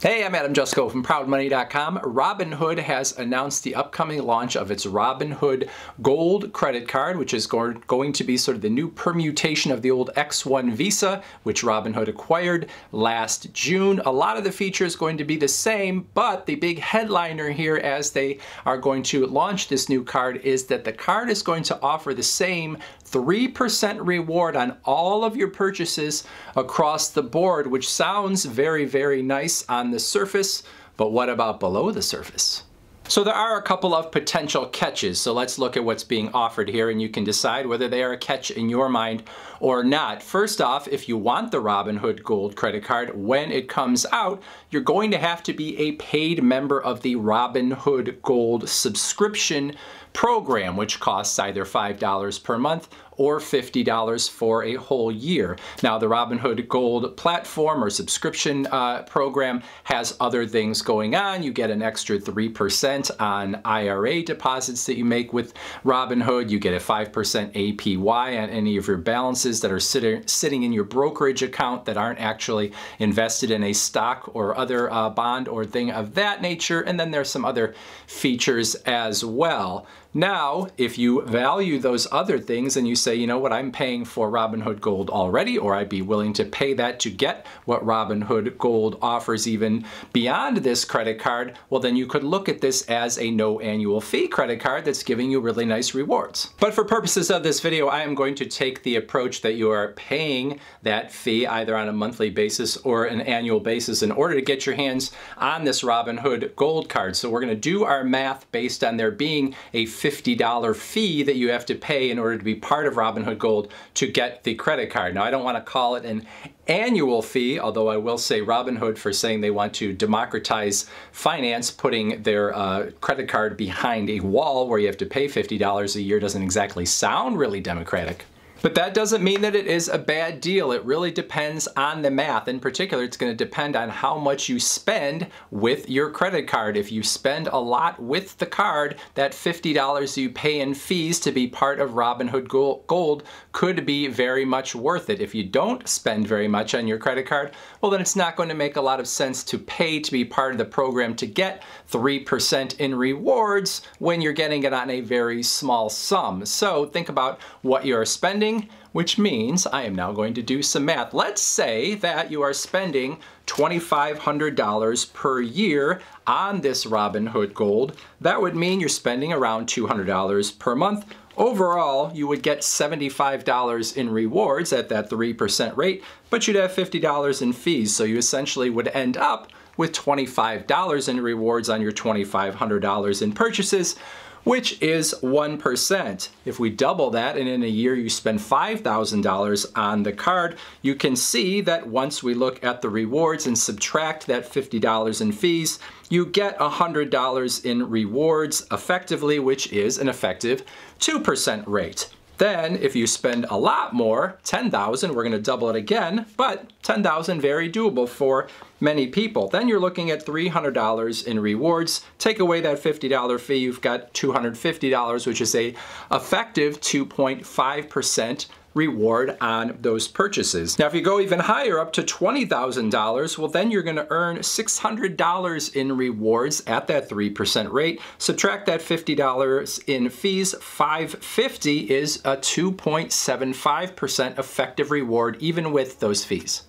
Hey, I'm Jusko from ProudMoney.com. Robinhood has announced the upcoming launch of its Robinhood Gold credit card, which is going to be sort of the new permutation of the old X1 Visa, which Robinhood acquired last June. A lot of the features going to be the same, but the big headliner here as they are going to launch this new card is that the card is going to offer the same 3% reward on all of your purchases across the board, which sounds very, very nice on the surface, but what about below the surface? So there are a couple of potential catches, so let's look at what's being offered here and you can decide whether they are a catch in your mind or not. First off, if you want the Robinhood Gold credit card when it comes out, you're going to have to be a paid member of the Robinhood Gold subscription program, which costs either $5 per month or $50 for a whole year. Now, the Robinhood Gold platform or subscription program has other things going on. You get an extra 3% on IRA deposits that you make with Robinhood. You get a 5% APY on any of your balances that are sitting in your brokerage account that aren't actually invested in a stock or other bond or thing of that nature. And then there's some other features as well. Now, if you value those other things and you say, you know what, I'm paying for Robinhood Gold already, or I'd be willing to pay that to get what Robinhood Gold offers even beyond this credit card, well then you could look at this as a no annual fee credit card that's giving you really nice rewards. But for purposes of this video, I am going to take the approach that you are paying that fee either on a monthly basis or an annual basis in order to get your hands on this Robinhood Gold card. So we're going to do our math based on there being a $50 fee that you have to pay in order to be part of Robinhood Gold to get the credit card. Now, I don't want to call it an annual fee, although I will say Robinhood for saying they want to democratize finance, putting their credit card behind a wall where you have to pay $50 a year doesn't exactly sound really democratic. But that doesn't mean that it is a bad deal. It really depends on the math. In particular, it's going to depend on how much you spend with your credit card. If you spend a lot with the card, that $50 you pay in fees to be part of Robinhood Gold could be very much worth it. If you don't spend very much on your credit card, well then it's not going to make a lot of sense to pay to be part of the program to get 3% in rewards when you're getting it on a very small sum. So think about what you're spending, which means I am now going to do some math. Let's say that you are spending $2,500 per year on this Robinhood Gold. That would mean you're spending around $200 per month. Overall, you would get $75 in rewards at that 3% rate, but you'd have $50 in fees. So you essentially would end up with $25 in rewards on your $2,500 in purchases, which is 1%. If we double that and in a year you spend $5,000 on the card, you can see that once we look at the rewards and subtract that $50 in fees, you get $100 in rewards effectively, which is an effective 2% rate. Then if you spend a lot more, $10,000, we're going to double it again, but $10,000 very doable for many people. Then you're looking at $300 in rewards. Take away that $50 fee, you've got $250, which is a effective 2.5% reward on those purchases. Now, if you go even higher up to $20,000, well, then you're going to earn $600 in rewards at that 3% rate. Subtract that $50 in fees, $550 is a 2.75% effective reward, even with those fees.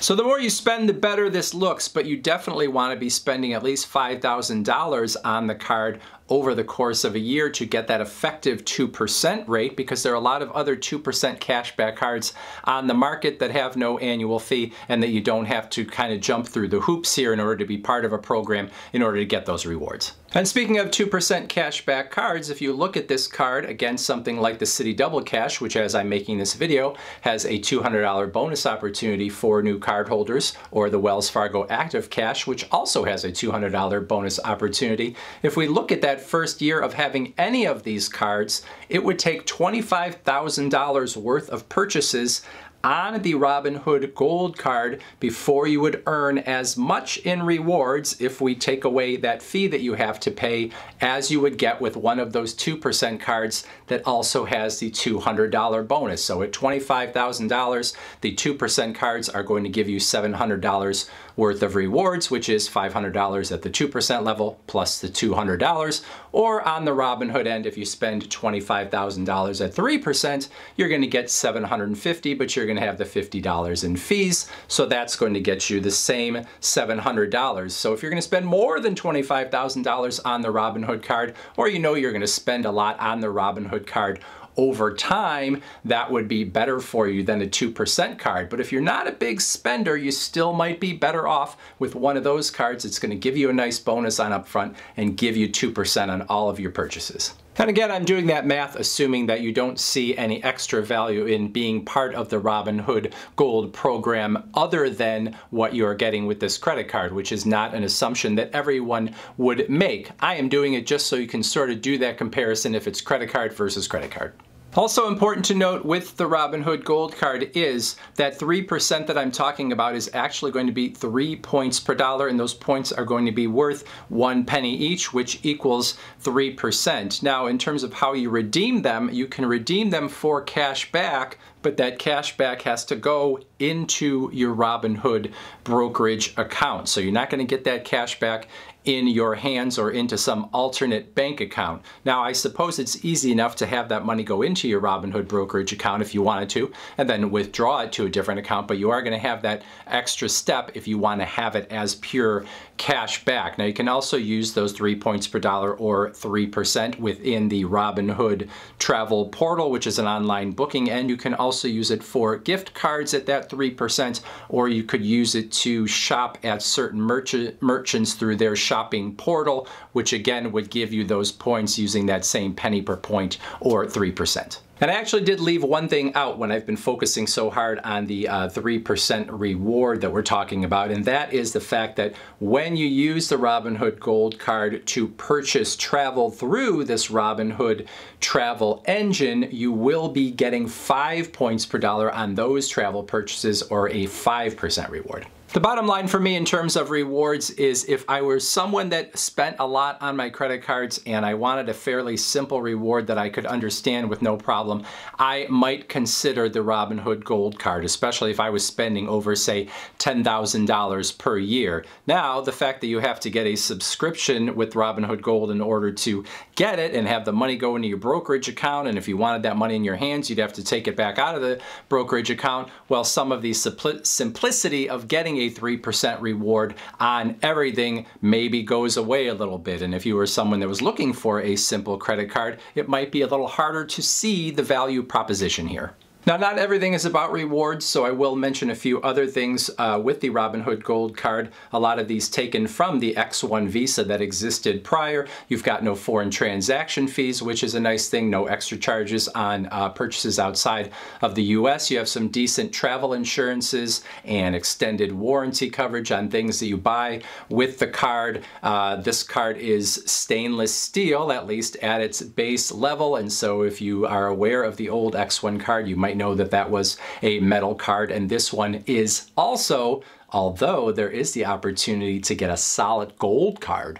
So the more you spend, the better this looks, but you definitely want to be spending at least $5,000 on the card over the course of a year to get that effective 2% rate, because there are a lot of other 2% cashback cards on the market that have no annual fee and that you don't have to kind of jump through the hoops here in order to be part of a program in order to get those rewards. And speaking of 2% cashback cards, if you look at this card against something like the Citi Double Cash, which as I'm making this video has a $200 bonus opportunity for new cardholders, or the Wells Fargo Active Cash, which also has a $200 bonus opportunity. If we look at that first year of having any of these cards, it would take $25,000 worth of purchases on the Robinhood Gold card before you would earn as much in rewards if we take away that fee that you have to pay as you would get with one of those 2% cards that also has the $200 bonus. So at $25,000, the 2% cards are going to give you $700 worth of rewards, which is $500 at the 2% level plus the $200. Or on the Robinhood end, if you spend $25,000 at 3%, you're going to get $750, but you're going to have the $50 in fees. So that's going to get you the same $700. So if you're going to spend more than $25,000 on the Robinhood card, or you know you're going to spend a lot on the Robinhood card over time, that would be better for you than a 2% card. But if you're not a big spender, you still might be better off with one of those cards. It's going to give you a nice bonus on upfront and give you 2% on all of your purchases. And again, I'm doing that math assuming that you don't see any extra value in being part of the Robinhood Gold program other than what you're getting with this credit card, which is not an assumption that everyone would make. I am doing it just so you can sort of do that comparison if it's credit card versus credit card. Also important to note with the Robinhood Gold Card is that 3% that I'm talking about is actually going to be 3 points per dollar, and those points are going to be worth 1 penny each, which equals 3%. Now, in terms of how you redeem them, you can redeem them for cash back, but that cash back has to go into your Robinhood brokerage account. So you're not going to get that cash back in your hands or into some alternate bank account. Now, I suppose it's easy enough to have that money go into your Robinhood brokerage account if you wanted to, and then withdraw it to a different account, but you are going to have that extra step if you want to have it as pure cash back. Now, you can also use those 3 points per dollar or 3% within the Robinhood travel portal, which is an online booking, and you can also use it for gift cards at that 3%, or you could use it to shop at certain merchants through their shopping portal, which again would give you those points using that same penny per point or 3%. And I actually did leave one thing out when I've been focusing so hard on the 3% reward that we're talking about, and that is the fact that when you use the Robinhood Gold Card to purchase travel through this Robinhood travel engine, you will be getting 5 points per dollar on those travel purchases, or a 5% reward. The bottom line for me in terms of rewards is if I were someone that spent a lot on my credit cards and I wanted a fairly simple reward that I could understand with no problem, I might consider the Robinhood Gold Card, especially if I was spending over, say, $10,000 per year. Now, the fact that you have to get a subscription with Robinhood Gold in order to get it and have the money go into your brokerage account, and if you wanted that money in your hands, you'd have to take it back out of the brokerage account. Well, some of the simplicity of getting a 3% reward on everything maybe goes away a little bit. And if you were someone that was looking for a simple credit card, it might be a little harder to see the value proposition here. Now, not everything is about rewards, so I will mention a few other things with the Robinhood Gold Card. A lot of these taken from the X1 Visa that existed prior. You've got no foreign transaction fees, which is a nice thing. No extra charges on purchases outside of the US. You have some decent travel insurances and extended warranty coverage on things that you buy with the card. This card is stainless steel, at least at its base level, and so if you are aware of the old X1 card, you might know that that was a metal card, and this one is also, although there is the opportunity to get a solid gold card.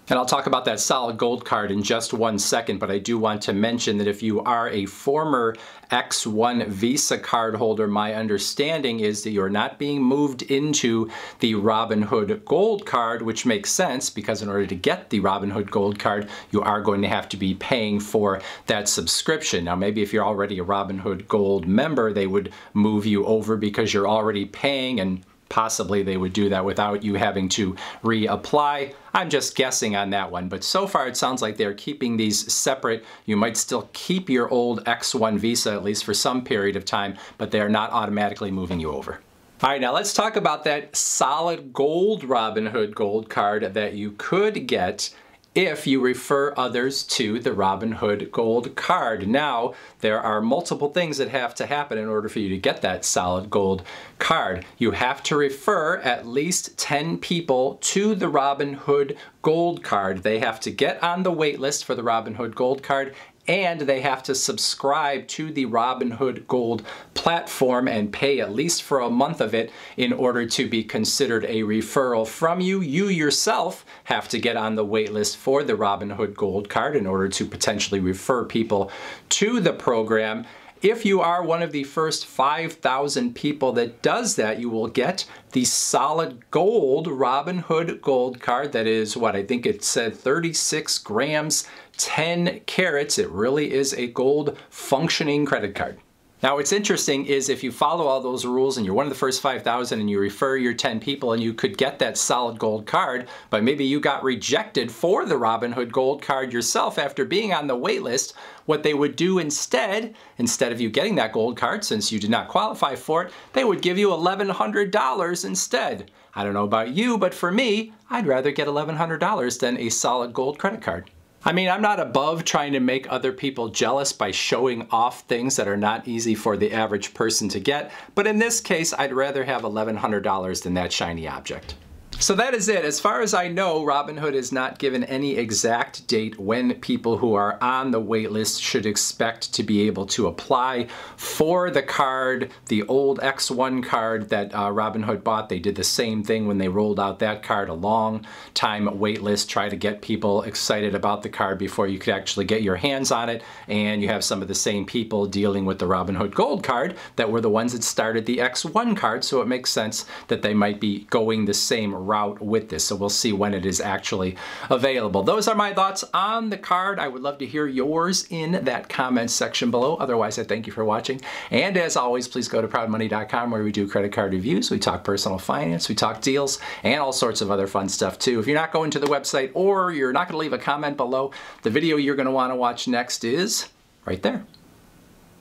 And I'll talk about that solid gold card in just 1 second, but I do want to mention that if you are a former X1 Visa card holder, my understanding is that you're not being moved into the Robinhood Gold Card, which makes sense because in order to get the Robinhood Gold Card, you are going to have to be paying for that subscription. Now, maybe if you're already a Robinhood Gold member, they would move you over because you're already paying, and possibly they would do that without you having to reapply. I'm just guessing on that one, but so far it sounds like they're keeping these separate. You might still keep your old X1 Visa, at least for some period of time, but they're not automatically moving you over. All right, now let's talk about that solid gold Robinhood Gold Card that you could get if you refer others to the Robinhood Gold Card. Now, there are multiple things that have to happen in order for you to get that solid gold card. You have to refer at least 10 people to the Robinhood Gold Card. They have to get on the wait list for the Robinhood Gold Card, and they have to subscribe to the Robinhood Gold platform and pay at least for a month of it in order to be considered a referral from you. You yourself have to get on the wait list for the Robinhood Gold Card in order to potentially refer people to the program. If you are one of the first 5,000 people that does that, you will get the solid gold Robinhood Gold Card. That is what I think it said, 36 grams, 10 carats. It really is a gold functioning credit card. Now, what's interesting is if you follow all those rules and you're one of the first 5,000 and you refer your 10 people and you could get that solid gold card, but maybe you got rejected for the Robinhood Gold Card yourself after being on the wait list, what they would do instead of you getting that gold card, since you did not qualify for it, they would give you $1,100 instead. I don't know about you, but for me, I'd rather get $1,100 than a solid gold credit card. I mean, I'm not above trying to make other people jealous by showing off things that are not easy for the average person to get, but in this case, I'd rather have $1,100 than that shiny object. So that is it. As far as I know, Robinhood has not given any exact date when people who are on the wait list should expect to be able to apply for the card, the old X1 card that Robinhood bought. They did the same thing when they rolled out that card, a long time wait list, try to get people excited about the card before you could actually get your hands on it. And you have some of the same people dealing with the Robinhood Gold Card that were the ones that started the X1 card, so it makes sense that they might be going the same route with this. So we'll see when it is actually available. Those are my thoughts on the card. I would love to hear yours in that comment section below. Otherwise, I thank you for watching. And as always, please go to proudmoney.com where we do credit card reviews. We talk personal finance, we talk deals, and all sorts of other fun stuff too. If you're not going to the website or you're not going to leave a comment below, the video you're going to want to watch next is right there.